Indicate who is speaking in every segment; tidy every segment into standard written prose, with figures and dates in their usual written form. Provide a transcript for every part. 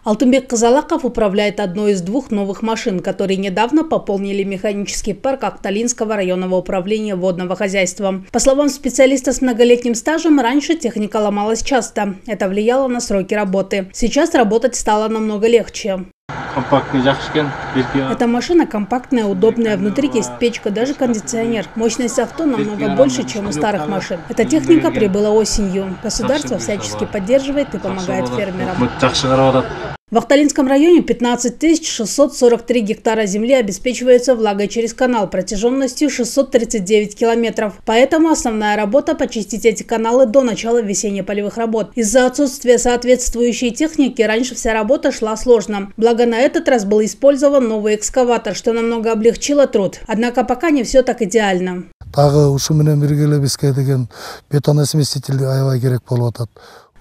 Speaker 1: Алтынбек Казалаков управляет одной из двух новых машин, которые недавно пополнили механический парк Акталинского районного управления водного хозяйства. По словам специалиста с многолетним стажем, раньше техника ломалась часто. Это влияло на сроки работы. Сейчас работать стало намного легче. Эта машина компактная, удобная, внутри есть печка, даже кондиционер. Мощность авто намного больше, чем у старых машин. Эта техника прибыла осенью. Государство всячески поддерживает и помогает фермерам. В Акталинском районе 15 643 гектара земли обеспечиваются влагой через канал протяженностью 639 километров. Поэтому основная работа – почистить эти каналы до начала весенне-полевых работ. Из-за отсутствия соответствующей техники раньше вся работа шла сложно. Благо на этот раз был использован новый экскаватор, что намного облегчило труд. Однако пока не все так идеально.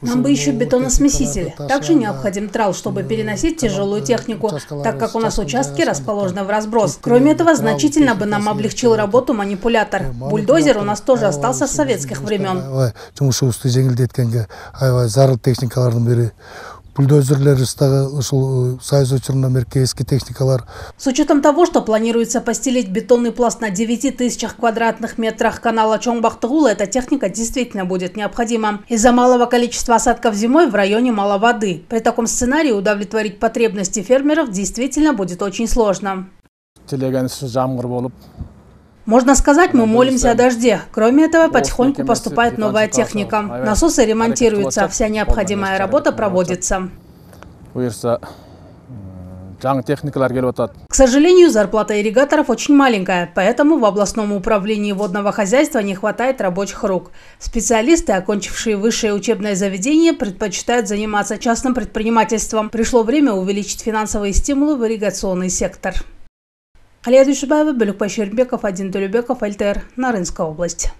Speaker 1: Нам бы еще бетоносмеситель. Также необходим трал, чтобы переносить тяжелую технику, так как у нас участки расположены в разброс. Кроме этого, значительно бы нам облегчил работу манипулятор. Бульдозер у нас тоже остался с советских времен. С учетом того, что планируется постелить бетонный пласт на 9000 квадратных метрах канала Чонгбахтыгула, эта техника действительно будет необходима. Из-за малого количества осадков зимой в районе мало воды. При таком сценарии удовлетворить потребности фермеров действительно будет очень сложно. Можно сказать, мы молимся о дожде. Кроме этого, потихоньку поступает новая техника. Насосы ремонтируются, вся необходимая работа проводится. К сожалению, зарплата ирригаторов очень маленькая, поэтому в областном управлении водного хозяйства не хватает рабочих рук. Специалисты, окончившие высшее учебное заведение, предпочитают заниматься частным предпринимательством. Пришло время увеличить финансовые стимулы в ирригационный сектор. Алия Душибаева, Бөлөкбай Шерімбеков, Адин Төлеубеков, ЛТР, Нарынская область.